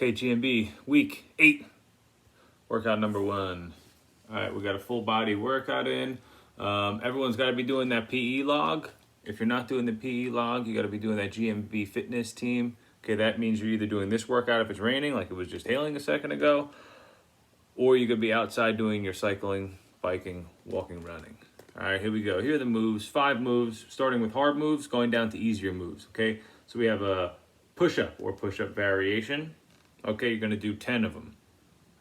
Okay, GMB, week 8, workout number 1. All right, we got a full body workout in. Everyone's got to be doing that PE log. If you're not doing the PE log, you got to be doing that GMB fitness team. Okay, that means you're either doing this workout if it's raining, like it was just hailing a second ago, or you could be outside doing your cycling, biking, walking, running. All right, here we go. Here are the moves, 5 moves, starting with hard moves, going down to easier moves, okay? So we have a push-up or push-up variation. Okay, you're gonna do 10 of them.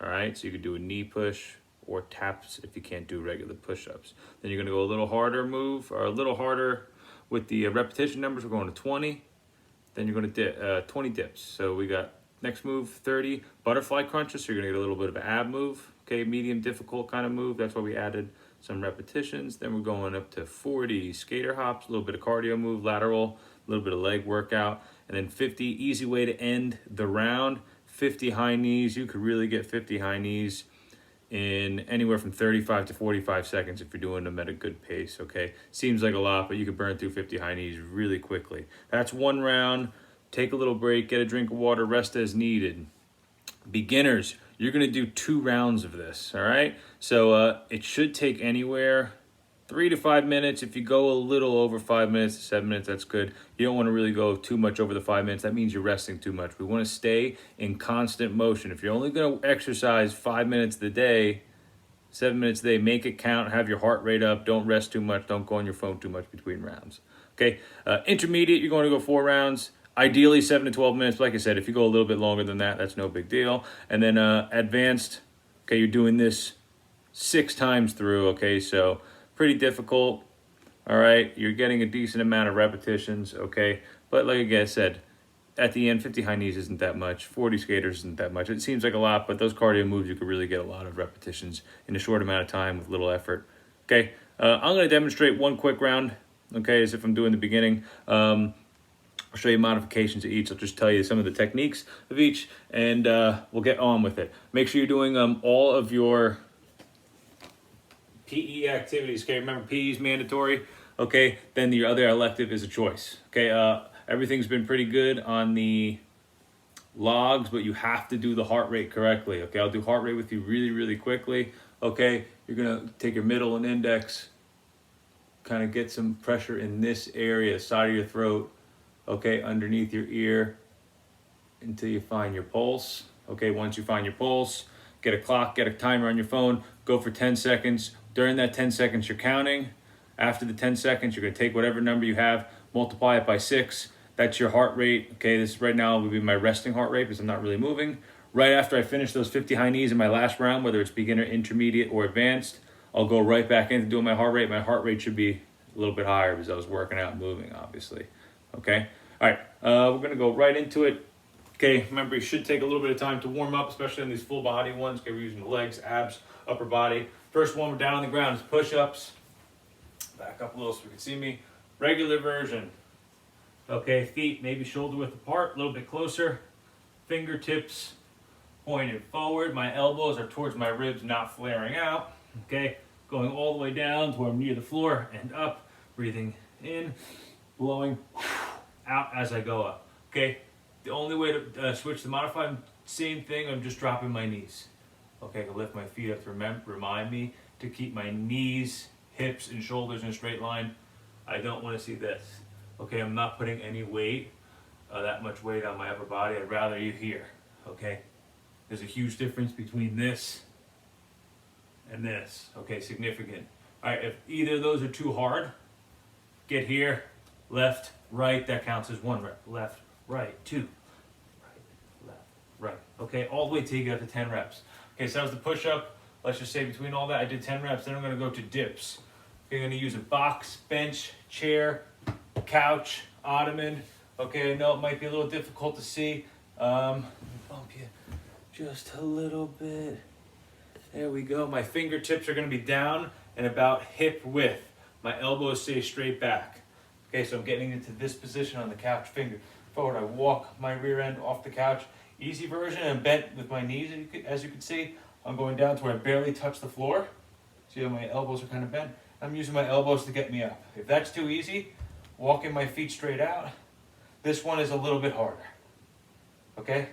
All right, so you could do a knee push or taps if you can't do regular push-ups. Then you're gonna go a little harder move, or a little harder with the repetition numbers. We're going to 20. Then you're gonna 20 dips. So we got next move, 30 butterfly crunches. So you're gonna get a little bit of an ab move. Okay, medium difficult kind of move. That's why we added some repetitions. Then we're going up to 40 skater hops, a little bit of cardio move, lateral, a little bit of leg workout, and then 50, easy way to end the round, 50 high knees. You could really get 50 high knees in anywhere from 35 to 45 seconds if you're doing them at a good pace, okay? Seems like a lot, but you could burn through 50 high knees really quickly. That's one round. Take a little break, get a drink of water, rest as needed. Beginners, you're gonna do 2 rounds of this, all right? So it should take anywhere 3 to 5 minutes. If you go a little over 5 minutes to 7 minutes, that's good. You don't want to really go too much over the 5 minutes. That means you're resting too much. We want to stay in constant motion. If you're only going to exercise 5 minutes a day, 7 minutes a day, make it count. Have your heart rate up. Don't rest too much. Don't go on your phone too much between rounds. Okay, intermediate, you're going to go 4 rounds. Ideally 7 to 12 minutes. Like I said, if you go a little bit longer than that, that's no big deal. And then advanced, okay, you're doing this 6 times through, okay, so pretty difficult, all right? You're getting a decent amount of repetitions, okay? But like I said, at the end, 50 high knees isn't that much. 40 skaters isn't that much. It seems like a lot, but those cardio moves, you could really get a lot of repetitions in a short amount of time with little effort, okay? I'm going to demonstrate one quick round, okay, as if I'm doing the beginning. I'll show you modifications of each. I'll just tell you some of the techniques of each, and we'll get on with it. Make sure you're doing all of your PE activities, okay? Remember, PE is mandatory, okay? Then your other elective is a choice, okay? Everything's been pretty good on the logs, but you have to do the heart rate correctly, okay? I'll do heart rate with you really, really quickly, okay? You're gonna take your middle and index, kind of get some pressure in this area, side of your throat, okay? Underneath your ear until you find your pulse, okay? Once you find your pulse, get a clock, get a timer on your phone, go for 10 seconds. During that 10 seconds, you're counting. After the 10 seconds, you're gonna take whatever number you have, multiply it by 6. That's your heart rate. Okay, this right now would be my resting heart rate because I'm not really moving. Right after I finish those 50 high knees in my last round, whether it's beginner, intermediate, or advanced, I'll go right back into doing my heart rate. My heart rate should be a little bit higher because I was working out and moving, obviously. Okay, all right, we're gonna go right into it. Okay, remember you should take a little bit of time to warm up, especially on these full body ones. Okay, we're using the legs, abs, upper body. First one, we're down on the ground, is push-ups. Back up a little so we can see me. Regular version. Okay, feet maybe shoulder width apart, a little bit closer. Fingertips pointed forward. My elbows are towards my ribs, not flaring out. Okay, going all the way down to where I'm near the floor and up. Breathing in, blowing out as I go up. Okay, the only way to switch to modified, same thing, I'm just dropping my knees. Okay, I can lift my feet up to remind me to keep my knees, hips, and shoulders in a straight line. I don't want to see this. Okay, I'm not putting any weight, that much weight on my upper body. I'd rather you here, okay? There's a huge difference between this and this, okay, significant. All right, if either of those are too hard, get here, left, right, that counts as 1 rep. Left, right, 2, right, left, right. Okay, all the way till you get up to 10 reps. Okay, so that was the push-up. Let's just say between all that, I did 10 reps. Then I'm gonna go to dips. Okay, I'm gonna use a box, bench, chair, couch, ottoman. Okay, I know it might be a little difficult to see. Let me bump you just a little bit. There we go. My fingertips are gonna be down and about hip width. My elbows stay straight back. Okay, so I'm getting into this position on the couch, finger forward. I walk my rear end off the couch. Easy version, I'm bent with my knees, as you can see. I'm going down to where I barely touch the floor. See how my elbows are kind of bent? I'm using my elbows to get me up. If that's too easy, walking my feet straight out. This one is a little bit harder, okay?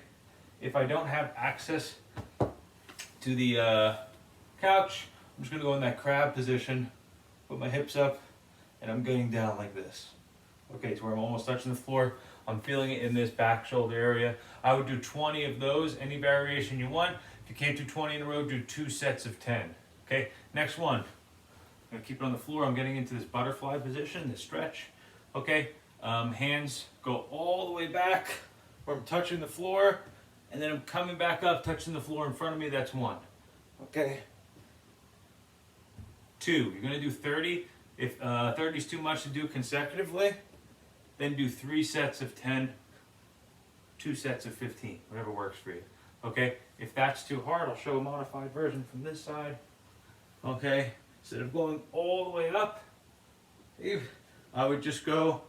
if I don't have access to the couch, I'm just gonna go in that crab position, put my hips up, and I'm getting down like this. Okay, to where I'm almost touching the floor. I'm feeling it in this back shoulder area. I would do 20 of those, any variation you want. If you can't do 20 in a row, do 2 sets of 10. Okay, next one. I'm gonna keep it on the floor. I'm getting into this butterfly position, this stretch. Okay, hands go all the way back where I'm touching the floor, and then I'm coming back up, touching the floor in front of me. That's 1. Okay. 2, you're gonna do 30. If 30 is too much to do consecutively, then do 3 sets of 10, 2 sets of 15, whatever works for you. Okay, if that's too hard, I'll show a modified version from this side. Okay, instead of going all the way up, I would just go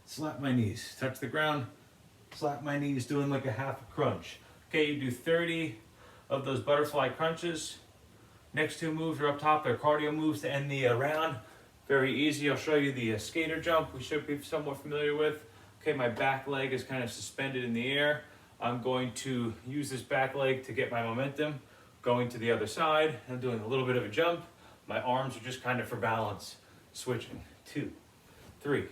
slap my knees, touch the ground, slap my knees, doing like a half a crunch. Okay, you do 30 of those butterfly crunches. Next 2 moves are up top. They're cardio moves to end the round. Very easy. I'll show you the skater jump we should be somewhat familiar with. Okay, my back leg is kind of suspended in the air. I'm going to use this back leg to get my momentum, going to the other side. I'm doing a little bit of a jump. My arms are just kind of for balance. Switching. 2, 3,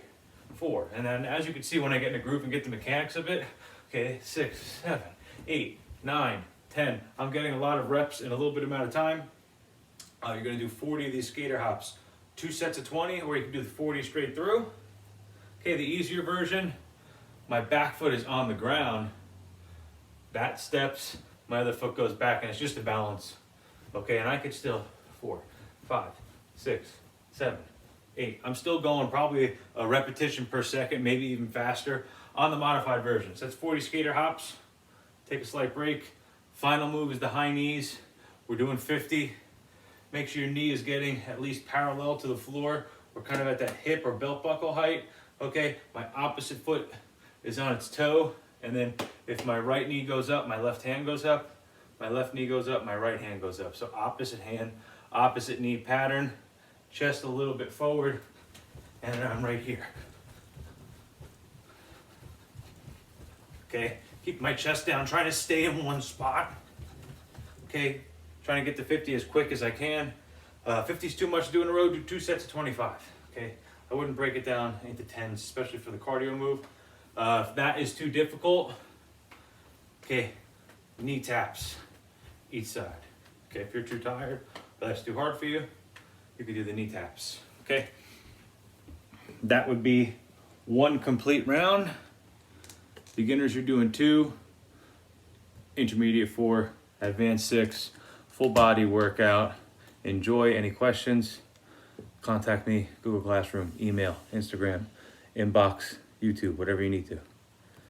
4. And then as you can see when I get in a groove and get the mechanics of it, okay, 6, 7, 8, 9, 10. I'm getting a lot of reps in a little bit amount of time. You're gonna do 40 of these skater hops. 2 sets of 20, or you can do the 40 straight through. Okay, the easier version, my back foot is on the ground. That steps, my other foot goes back, and it's just a balance. Okay, and I could still 4, 5, 6, 7, 8. I'm still going probably a repetition per second, maybe even faster on the modified version. So that's 40 skater hops. Take a slight break. Final move is the high knees. We're doing 50. Make sure your knee is getting at least parallel to the floor. We're kind of at that hip or belt buckle height. Okay, my opposite foot is on its toe. And then if my right knee goes up, my left hand goes up. My left knee goes up, my right hand goes up. So opposite hand, opposite knee pattern. Chest a little bit forward. And then I'm right here. Okay, keep my chest down, trying to stay in one spot. Okay, trying to get to 50 as quick as I can. 50 is too much to do in a row, do 2 sets of 25. Okay, I wouldn't break it down into 10s, especially for the cardio move. If that is too difficult, okay, knee taps each side. Okay, if you're too tired, or that's too hard for you, you can do the knee taps. Okay, that would be 1 complete round. Beginners, you're doing 2, intermediate 4, advanced 6, full body workout. Enjoy. Any questions? Contact me, Google Classroom, email, Instagram, inbox, YouTube, whatever you need to.